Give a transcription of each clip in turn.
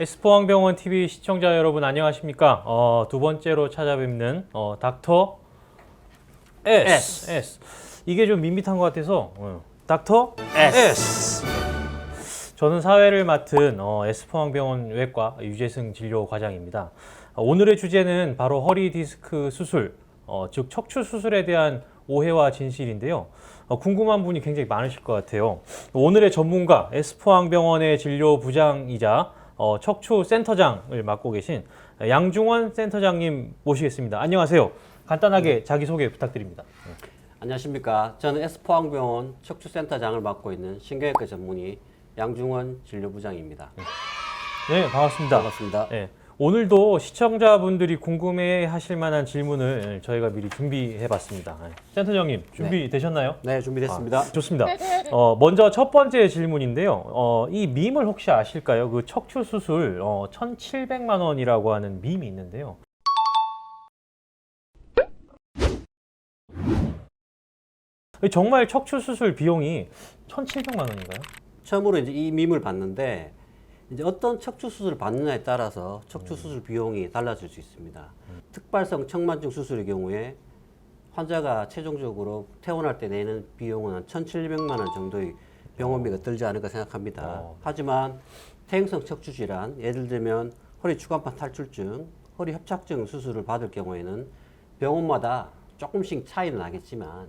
S포항병원 TV 시청자 여러분 안녕하십니까? 두 번째로 찾아뵙는 닥터 S. 이게 좀 밋밋한 것 같아서 닥터 S. 저는 사회를 맡은 S포항병원 외과 유재승 진료과장입니다. 오늘의 주제는 바로 허리 디스크 수술, 즉 척추 수술에 대한 오해와 진실인데요. 궁금한 분이 굉장히 많으실 것 같아요. 오늘의 전문가 S포항병원의 진료부장이자 척추 센터장을 맡고 계신 양중원 센터장님 모시겠습니다. 안녕하세요. 간단하게 자기소개 부탁드립니다. 안녕하십니까. 저는 S포항병원 척추센터장을 맡고 있는 신경외과 전문의 양중원 진료부장입니다. 네, 반갑습니다. 반갑습니다. 네, 오늘도 시청자분들이 궁금해하실 만한 질문을 저희가 미리 준비해봤습니다. 센터장님 준비되셨나요? 네, 준비됐습니다. 좋습니다. 먼저 첫 번째 질문인데요. 이 밈을 혹시 아실까요? 그 척추 수술 1,700만 원이라고 하는 밈이 있는데요. 정말 척추 수술 비용이 1,700만 원인가요? 처음으로 이제 이 밈을 봤는데 이제 어떤 척추 수술을 받느냐에 따라서 척추 수술 비용이 달라질 수 있습니다. 특발성 청만증 수술의 경우에 환자가 최종적으로 퇴원할 때 내는 비용은 한 1,700만 원 정도의 병원비가 들지 않을까 생각합니다. 하지만 퇴행성 척추 질환, 예를 들면 허리 추간판 탈출증, 허리 협착증 수술을 받을 경우에는 병원마다 조금씩 차이는 나겠지만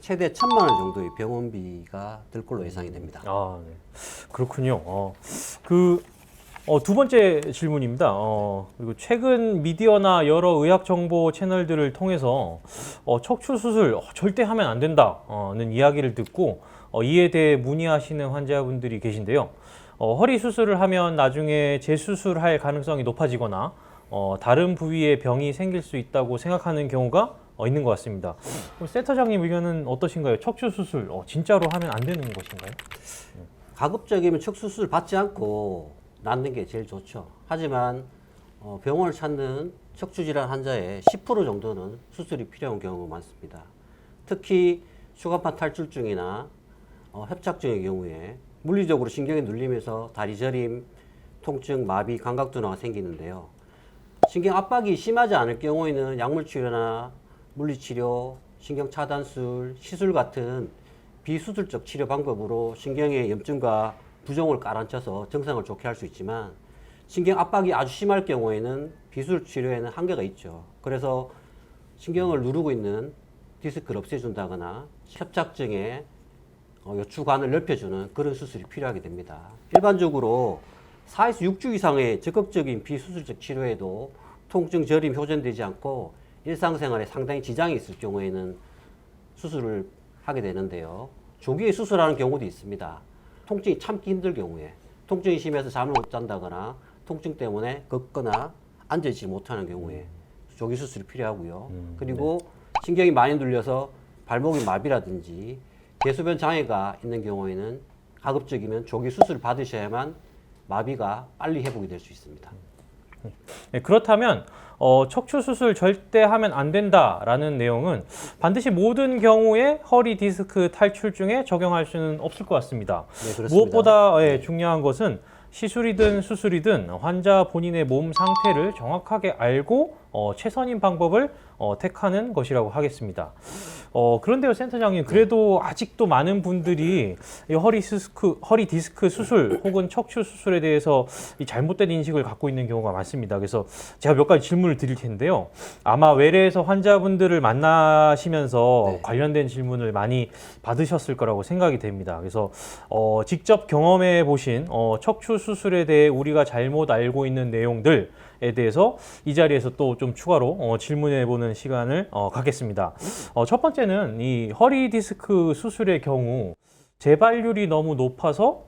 최대 1,000만 원 정도의 병원비가 들 걸로 예상이 됩니다. 아, 네. 그렇군요. 두 번째 질문입니다. 그리고 최근 미디어나 여러 의학 정보 채널들을 통해서 척추 수술 절대 하면 안 된다는 이야기를 듣고 이에 대해 문의하시는 환자분들이 계신데요. 허리 수술을 하면 나중에 재수술할 가능성이 높아지거나 다른 부위에 병이 생길 수 있다고 생각하는 경우가 있는 것 같습니다. 센터장님 의견은 어떠신가요? 척추 수술 진짜로 하면 안 되는 것인가요? 가급적이면 척추 수술 받지 않고 낫는 게 제일 좋죠. 하지만 병원을 찾는 척추 질환 환자의 10% 정도는 수술이 필요한 경우가 많습니다. 특히 추간판 탈출증이나 협착증의 경우에 물리적으로 신경이 눌리면서 다리 저림, 통증, 마비, 감각 둔화가 생기는데요. 신경 압박이 심하지 않을 경우에는 약물 치료나 물리치료, 신경차단술, 시술 같은 비수술적 치료 방법으로 신경의 염증과 부종을 깔아앉혀서 정상을 좋게 할 수 있지만 신경 압박이 아주 심할 경우에는 비수술 치료에는 한계가 있죠. 그래서 신경을 누르고 있는 디스크를 없애준다거나 협착증의 요추관을 넓혀주는 그런 수술이 필요하게 됩니다. 일반적으로 4에서 6주 이상의 적극적인 비수술적 치료에도 통증 저림 호전되지 않고 일상생활에 상당히 지장이 있을 경우에는 수술을 하게 되는데요. 조기에 수술하는 경우도 있습니다. 통증이 참기 힘들 경우에, 통증이 심해서 잠을 못 잔다거나 통증 때문에 걷거나 앉아있지 못하는 경우에 조기 수술이 필요하고요. 그리고 신경이 많이 눌려서 발목이 마비라든지 대소변 장애가 있는 경우에는 가급적이면 조기 수술을 받으셔야만 마비가 빨리 회복이 될 수 있습니다. 네, 그렇다면 척추 수술 절대 하면 안 된다라는 내용은 반드시 모든 경우에 허리 디스크 탈출증에 적용할 수는 없을 것 같습니다. 네, 그렇습니다. 무엇보다 중요한 것은 시술이든 수술이든 환자 본인의 몸 상태를 정확하게 알고 최선인 방법을 택하는 것이라고 하겠습니다. 그런데요, 센터장님, 그래도 아직도 많은 분들이 이 허리 디스크 수술 혹은 척추 수술에 대해서 이 잘못된 인식을 갖고 있는 경우가 많습니다. 그래서 제가 몇 가지 질문을 드릴 텐데요. 아마 외래에서 환자분들을 만나시면서 관련된 질문을 많이 받으셨을 거라고 생각이 됩니다. 그래서 직접 경험해 보신 척추 수술에 대해 우리가 잘못 알고 있는 내용들에 대해서 이 자리에서 또 좀 추가로 질문해 보는 시간을 갖겠습니다. 첫 번째는 이 허리 디스크 수술의 경우 재발률이 너무 높아서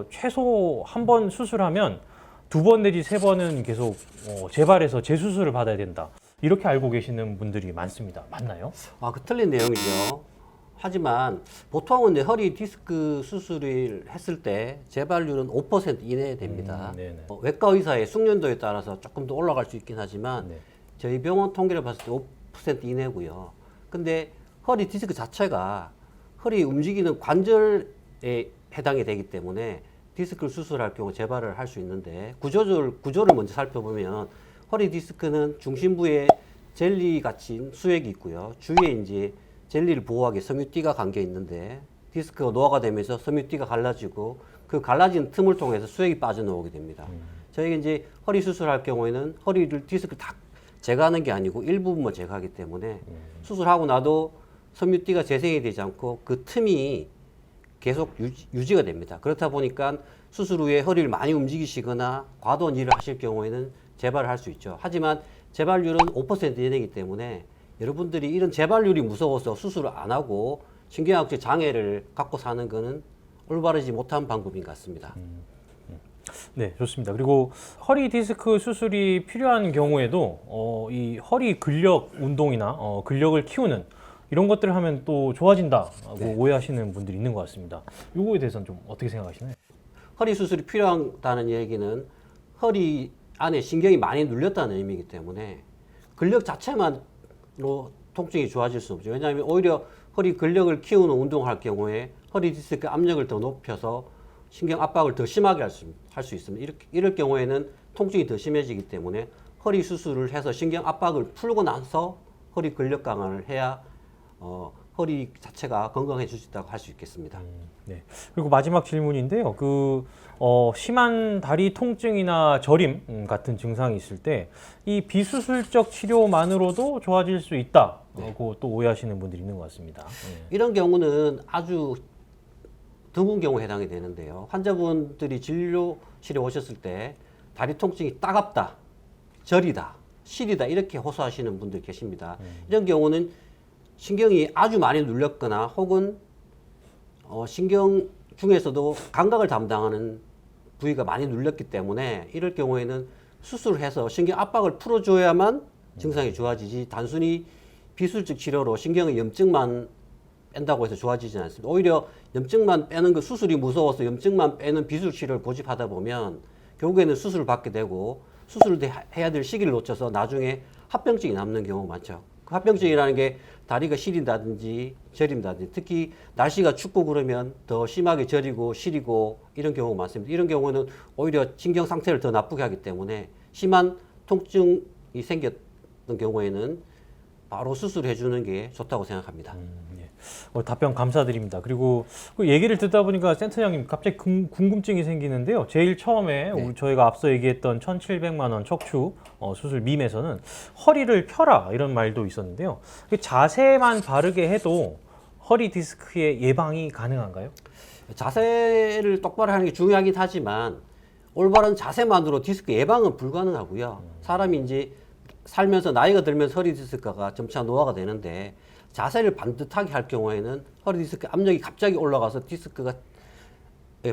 최소 한 번 수술하면 2번 내지 3번은 계속 재발해서 재수술을 받아야 된다. 이렇게 알고 계시는 분들이 많습니다. 맞나요? 그 틀린 내용이죠. 하지만 보통은 이제 허리 디스크 수술을 했을 때 재발률은 5% 이내에 됩니다. 외과 의사의 숙련도에 따라서 조금 더 올라갈 수 있긴 하지만 저희 병원 통계를 봤을 때 5% 이내고요. 근데 허리 디스크 자체가 허리 움직이는 관절에 해당이 되기 때문에 디스크를 수술할 경우 재발을 할 수 있는데 구조를 먼저 살펴보면 허리 디스크는 중심부에 젤리 같은 수액이 있고요. 주위에 이제 젤리를 보호하기 섬유띠가 감겨 있는데 디스크가 노화가 되면서 섬유띠가 갈라지고 그 갈라진 틈을 통해서 수액이 빠져나오게 됩니다. 저희가 이제 허리 수술할 경우에는 허리를 디스크를 다 제거하는 게 아니고 일부분만 제거하기 때문에 수술하고 나도 섬유띠가 재생이 되지 않고 그 틈이 계속 유지가 됩니다. 그렇다 보니까 수술 후에 허리를 많이 움직이시거나 과도한 일을 하실 경우에는 재발을 할 수 있죠. 하지만 재발률은 5% 이내이기 때문에 여러분들이 이런 재발률이 무서워서 수술을 안 하고 신경학적 장애를 갖고 사는 것은 올바르지 못한 방법인 것 같습니다. 네, 좋습니다. 그리고 허리 디스크 수술이 필요한 경우에도 이 허리 근력 운동이나 근력을 키우는 이런 것들을 하면 또 좋아진다고 네. 오해하시는 분들이 있는 것 같습니다. 이거에 대해서는 좀 어떻게 생각하시나요? 허리 수술이 필요하다는 얘기는 허리 안에 신경이 많이 눌렸다는 의미이기 때문에 근력 자체만으로 통증이 좋아질 수 없죠. 왜냐하면 오히려 허리 근력을 키우는 운동을 할 경우에 허리 디스크 압력을 더 높여서 신경 압박을 더 심하게 할 수 있습니다. 이럴 경우에는 통증이 더 심해지기 때문에 허리 수술을 해서 신경 압박을 풀고 나서 허리 근력 강화를 해야 허리 자체가 건강해질 수 있다고 할 수 있겠습니다. 네. 그리고 마지막 질문인데요. 심한 다리 통증이나 저림 같은 증상이 있을 때 이 비수술적 치료만으로도 좋아질 수 있다고 또 오해하시는 분들이 있는 것 같습니다. 네. 이런 경우는 아주 드문 경우에 해당이 되는데요. 환자분들이 진료실에 오셨을 때 다리 통증이 따갑다, 저리다, 시리다 이렇게 호소하시는 분들 계십니다. 이런 경우는 신경이 아주 많이 눌렸거나 혹은 신경 중에서도 감각을 담당하는 부위가 많이 눌렸기 때문에 이럴 경우에는 수술을 해서 신경 압박을 풀어줘야만 증상이 좋아지지 단순히 비수술적 치료로 신경의 염증만 뺀다고 해서 좋아지지는 않습니다. 오히려 염증만 빼는 그 수술이 무서워서 염증만 빼는 비수술 치료를 고집하다 보면 결국에는 수술을 받게 되고 수술을 해야 될 시기를 놓쳐서 나중에 합병증이 남는 경우가 많죠. 그 합병증이라는 게 다리가 시린다든지 저린다든지 특히 날씨가 춥고 그러면 더 심하게 저리고 시리고 이런 경우가 많습니다. 이런 경우는 오히려 신경 상태를 더 나쁘게 하기 때문에 심한 통증이 생겼던 경우에는 바로 수술해 주는 게 좋다고 생각합니다. 답변 감사드립니다. 그리고 그 얘기를 듣다 보니까 센터장님 갑자기 궁금증이 생기는데요. 제일 처음에 저희가 앞서 얘기했던 1,700만 원 척추 수술 밈에서는 허리를 펴라 이런 말도 있었는데요. 그 자세만 바르게 해도 허리 디스크의 예방이 가능한가요? 자세를 똑바로 하는 게 중요하긴 하지만 올바른 자세만으로 디스크 예방은 불가능하고요. 사람이 이제 살면서 나이가 들면서 허리 디스크가 점차 노화가 되는데 자세를 반듯하게 할 경우에는 허리 디스크 압력이 갑자기 올라가서 디스크가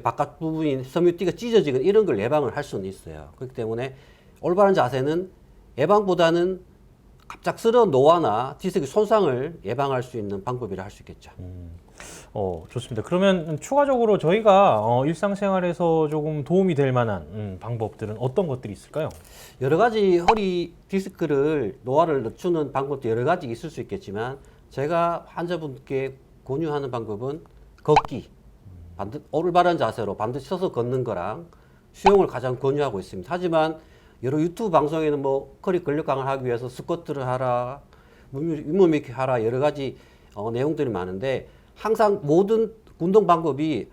바깥 부분인 섬유띠가 찢어지거나 이런 걸 예방을 할 수는 있어요. 그렇기 때문에 올바른 자세는 예방보다는 갑작스러운 노화나 디스크 손상을 예방할 수 있는 방법이라 할 수 있겠죠. 좋습니다. 그러면 추가적으로 저희가 일상생활에서 조금 도움이 될 만한 방법들은 어떤 것들이 있을까요? 여러 가지 허리 디스크를 노화를 늦추는 방법도 여러 가지 있을 수 있겠지만 제가 환자분께 권유하는 방법은 걷기, 올바른 자세로 반드시 서서 걷는 거랑 수영을 가장 권유하고 있습니다. 하지만 여러 유튜브 방송에는 뭐 허리 근력 강화를 하기 위해서 스쿼트를 하라, 윗몸 일으키기 하라 여러 가지 내용들이 많은데 항상 모든 운동 방법이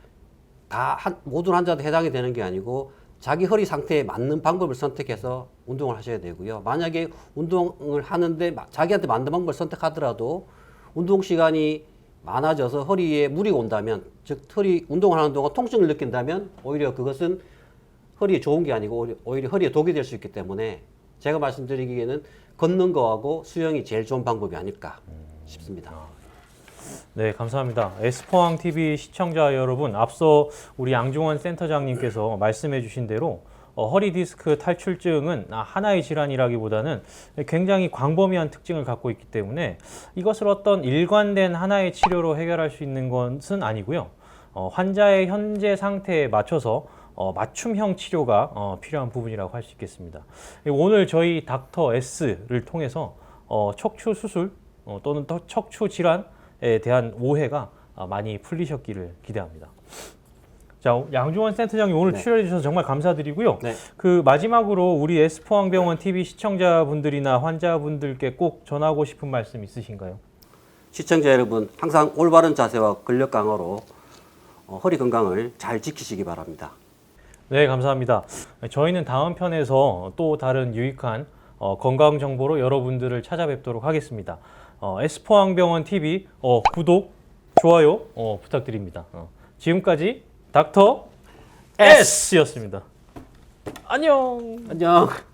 다 모든 환자한테 해당이 되는 게 아니고 자기 허리 상태에 맞는 방법을 선택해서 운동을 하셔야 되고요. 만약에 운동을 하는데 자기한테 맞는 방법을 선택하더라도 운동 시간이 많아져서 허리에 무리가 온다면, 즉 허리 운동을 하는 동안 통증을 느낀다면 오히려 그것은 허리에 좋은 게 아니고 오히려 허리에 독이 될 수 있기 때문에 제가 말씀드리기에는 걷는 거하고 수영이 제일 좋은 방법이 아닐까 싶습니다. 네, 감사합니다. 에스포항TV 시청자 여러분, 앞서 우리 양종원 센터장님께서 말씀해 주신 대로 허리 디스크 탈출증은 하나의 질환이라기보다는 굉장히 광범위한 특징을 갖고 있기 때문에 이것을 어떤 일관된 하나의 치료로 해결할 수 있는 것은 아니고요. 환자의 현재 상태에 맞춰서 맞춤형 치료가 필요한 부분이라고 할 수 있겠습니다. 오늘 저희 닥터 S를 통해서 척추 수술 또는 척추 질환에 대한 오해가 많이 풀리셨기를 기대합니다. 자, 양중원 센터장님 오늘 네. 출연해 주셔서 정말 감사드리고요. 네. 그 마지막으로 우리 에스포항병원 TV 시청자분들이나 환자분들께 꼭 전하고 싶은 말씀 있으신가요? 시청자 여러분, 항상 올바른 자세와 근력 강화로 허리 건강을 잘 지키시기 바랍니다. 네, 감사합니다. 저희는 다음 편에서 또 다른 유익한 건강 정보로 여러분들을 찾아뵙도록 하겠습니다. 에스포항병원 TV 구독, 좋아요 부탁드립니다. 지금까지 닥터 S였습니다. 안녕. 안녕.